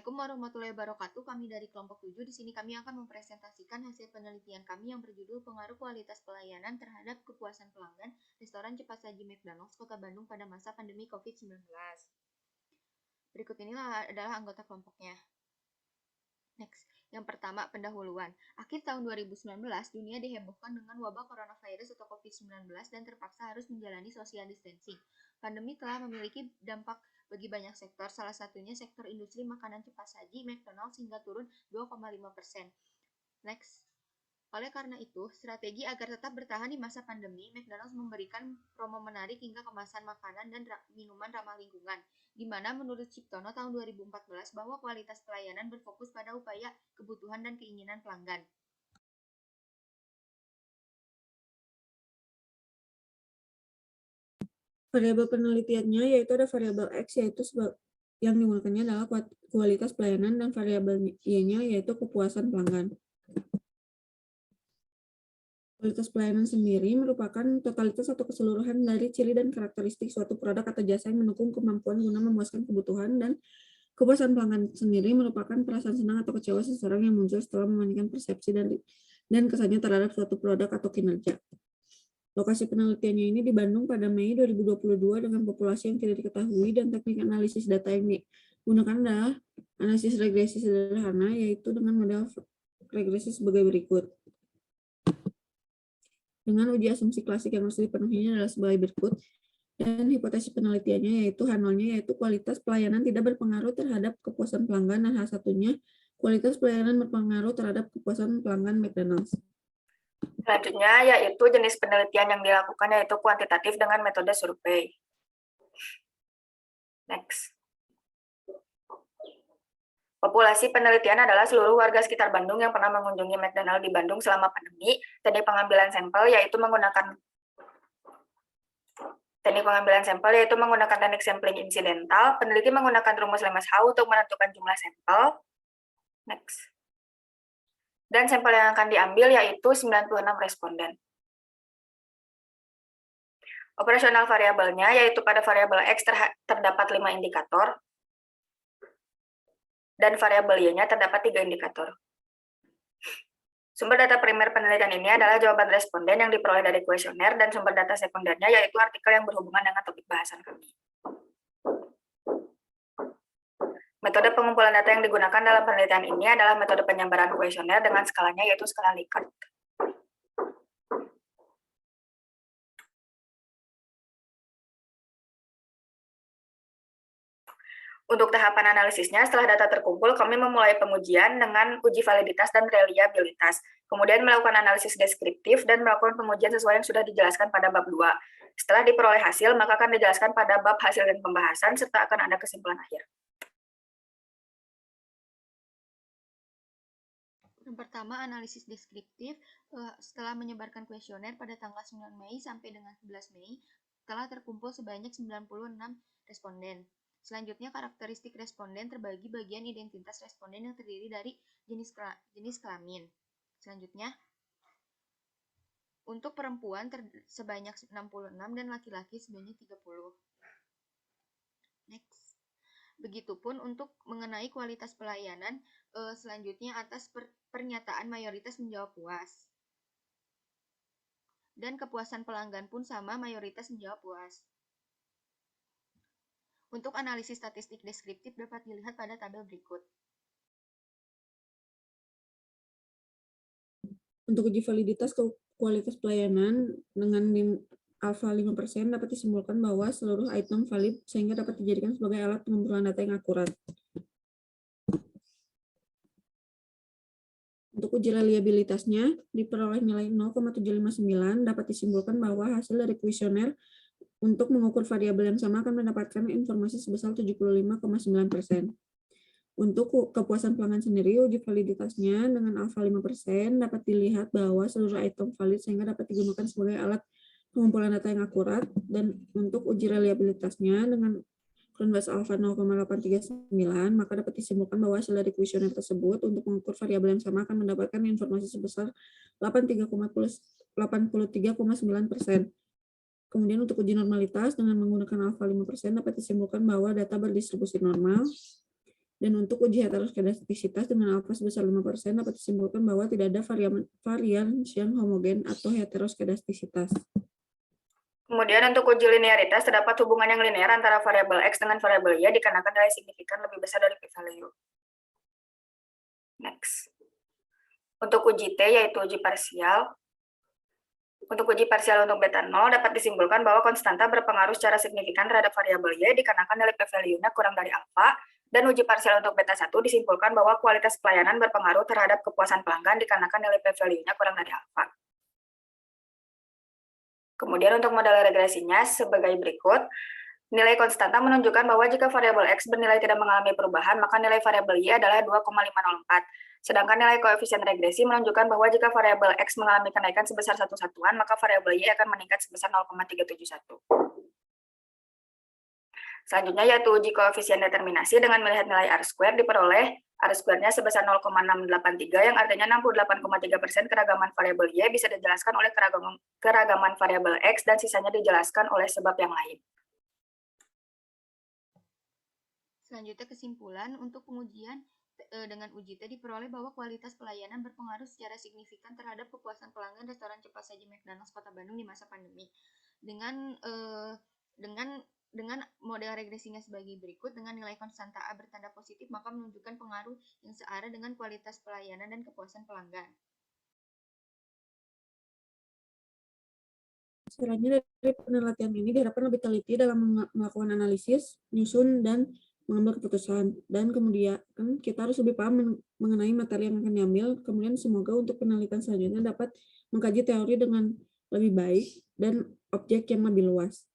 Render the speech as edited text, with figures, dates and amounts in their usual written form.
Assalamualaikum warahmatullahi wabarakatuh. Kami dari kelompok 7. Di sini kami akan mempresentasikan hasil penelitian kami yang berjudul Pengaruh Kualitas Pelayanan Terhadap Kepuasan Pelanggan Restoran Cepat Saji McDonald's Kota Bandung pada masa pandemi COVID-19. Berikut inilah adalah anggota kelompoknya. Next. Yang pertama, pendahuluan. Akhir tahun 2019, dunia dihebohkan dengan wabah coronavirus atau COVID-19 dan terpaksa harus menjalani social distancing. Pandemi telah memiliki dampak bagi banyak sektor, salah satunya sektor industri makanan cepat saji McDonald's hingga turun 2,5%. Next. Oleh karena itu, strategi agar tetap bertahan di masa pandemi, McDonald's memberikan promo menarik hingga kemasan makanan dan minuman ramah lingkungan, di mana menurut Ciptono tahun 2014 bahwa kualitas pelayanan berfokus pada upaya, kebutuhan, dan keinginan pelanggan. Variabel penelitiannya yaitu ada variabel X yaitu yang digunakannya adalah kualitas pelayanan dan variabel Y-nya yaitu kepuasan pelanggan. Kualitas pelayanan sendiri merupakan totalitas atau keseluruhan dari ciri dan karakteristik suatu produk atau jasa yang mendukung kemampuan guna memuaskan kebutuhan, dan kepuasan pelanggan sendiri merupakan perasaan senang atau kecewa seseorang yang muncul setelah membandingkan persepsi dan kesannya terhadap suatu produk atau kinerja. Lokasi penelitiannya ini di Bandung pada Mei 2022 dengan populasi yang tidak diketahui, dan teknik analisis data yang digunakan adalah analisis regresi sederhana, yaitu dengan model regresi sebagai berikut. Dengan uji asumsi klasik yang harus dipenuhinya adalah sebagai berikut, dan hipotesis penelitiannya yaitu H0-nya yaitu kualitas pelayanan tidak berpengaruh terhadap kepuasan pelanggan, dan H1-nya kualitas pelayanan berpengaruh terhadap kepuasan pelanggan McDonald's. Selanjutnya yaitu jenis penelitian yang dilakukan yaitu kuantitatif dengan metode survei. Next. Populasi penelitian adalah seluruh warga sekitar Bandung yang pernah mengunjungi McDonald di Bandung selama pandemi. Teknik pengambilan sampel yaitu menggunakan teknik sampling insidental. Peneliti menggunakan rumus Lemmas-Howe untuk menentukan jumlah sampel. Next. Dan sampel yang akan diambil yaitu 96 responden. Operasional variabelnya yaitu pada variabel X terdapat 5 indikator, dan variabel Y-nya terdapat 3 indikator. Sumber data primer penelitian ini adalah jawaban responden yang diperoleh dari kuesioner, dan sumber data sekundernya yaitu artikel yang berhubungan dengan topik bahasan kami. Metode pengumpulan data yang digunakan dalam penelitian ini adalah metode penyebaran kuesioner dengan skalanya yaitu skala Likert. Untuk tahapan analisisnya, setelah data terkumpul, kami memulai pengujian dengan uji validitas dan reliabilitas. Kemudian melakukan analisis deskriptif dan melakukan pengujian sesuai yang sudah dijelaskan pada bab 2. Setelah diperoleh hasil, maka akan dijelaskan pada bab hasil dan pembahasan, serta akan ada kesimpulan akhir. Yang pertama, analisis deskriptif. Setelah menyebarkan kuesioner pada tanggal 9 Mei sampai dengan 11 Mei, telah terkumpul sebanyak 96 responden. Selanjutnya, karakteristik responden terbagi bagian identitas responden yang terdiri dari jenis kelamin. Selanjutnya, untuk perempuan sebanyak 66 dan laki-laki sebanyak 30. Next. Begitupun untuk mengenai kualitas pelayanan, selanjutnya atas pernyataan mayoritas menjawab puas. Dan kepuasan pelanggan pun sama, mayoritas menjawab puas. Untuk analisis statistik deskriptif dapat dilihat pada tabel berikut. Untuk uji validitas kualitas pelayanan dengan alfa 5% dapat disimpulkan bahwa seluruh item valid sehingga dapat dijadikan sebagai alat pengumpulan data yang akurat. Untuk uji reliabilitasnya diperoleh nilai 0,759, dapat disimpulkan bahwa hasil dari kuesioner untuk mengukur variabel yang sama akan mendapatkan informasi sebesar 75,9%. Untuk kepuasan pelanggan sendiri, uji validitasnya dengan alfa 5% dapat dilihat bahwa seluruh item valid sehingga dapat digunakan sebagai alat pengumpulan data yang akurat. Dan untuk uji reliabilitasnya dengan Cronbach's alfa 0,839, maka dapat disimpulkan bahwa hasil dari kuesioner tersebut untuk mengukur variabel yang sama akan mendapatkan informasi sebesar 83,9%. Kemudian untuk uji normalitas dengan menggunakan alfa 5% dapat disimpulkan bahwa data berdistribusi normal. Dan untuk uji heteroskedastisitas dengan alfa sebesar 5% dapat disimpulkan bahwa tidak ada varian yang homogen atau heteroskedastisitas. Kemudian untuk uji linearitas terdapat hubungan yang linear antara variabel X dengan variabel Y dikarenakan nilai signifikan lebih besar dari p-value. Next. Untuk uji T yaitu uji parsial. Untuk uji parsial untuk beta 0 dapat disimpulkan bahwa konstanta berpengaruh secara signifikan terhadap variabel Y dikarenakan nilai p-value-nya kurang dari alfa, dan uji parsial untuk beta 1 disimpulkan bahwa kualitas pelayanan berpengaruh terhadap kepuasan pelanggan dikarenakan nilai p-value-nya kurang dari alfa. Kemudian untuk model regresinya sebagai berikut. Nilai konstanta menunjukkan bahwa jika variabel X bernilai tidak mengalami perubahan, maka nilai variabel Y adalah 2,504. Sedangkan nilai koefisien regresi menunjukkan bahwa jika variabel X mengalami kenaikan sebesar 1 satuan, maka variabel Y akan meningkat sebesar 0,371. Selanjutnya yaitu uji koefisien determinasi dengan melihat nilai R² diperoleh R²-nya sebesar 0,683 yang artinya 68,3% keragaman variabel Y bisa dijelaskan oleh keragaman variabel X dan sisanya dijelaskan oleh sebab yang lain. Selanjutnya kesimpulan untuk pengujian dengan uji T diperoleh bahwa kualitas pelayanan berpengaruh secara signifikan terhadap kepuasan pelanggan restoran cepat saji McDonald's Kota Bandung di masa pandemi. Dengan model regresinya sebagai berikut, dengan nilai konstanta A bertanda positif maka menunjukkan pengaruh yang searah dengan kualitas pelayanan dan kepuasan pelanggan. Selanjutnya dari penelitian ini diharapkan lebih teliti dalam melakukan analisis, menyusun, dan mengambil keputusan. Dan kemudian kita harus lebih paham mengenai materi yang akan diambil. Kemudian semoga untuk penelitian selanjutnya dapat mengkaji teori dengan lebih baik dan objek yang lebih luas.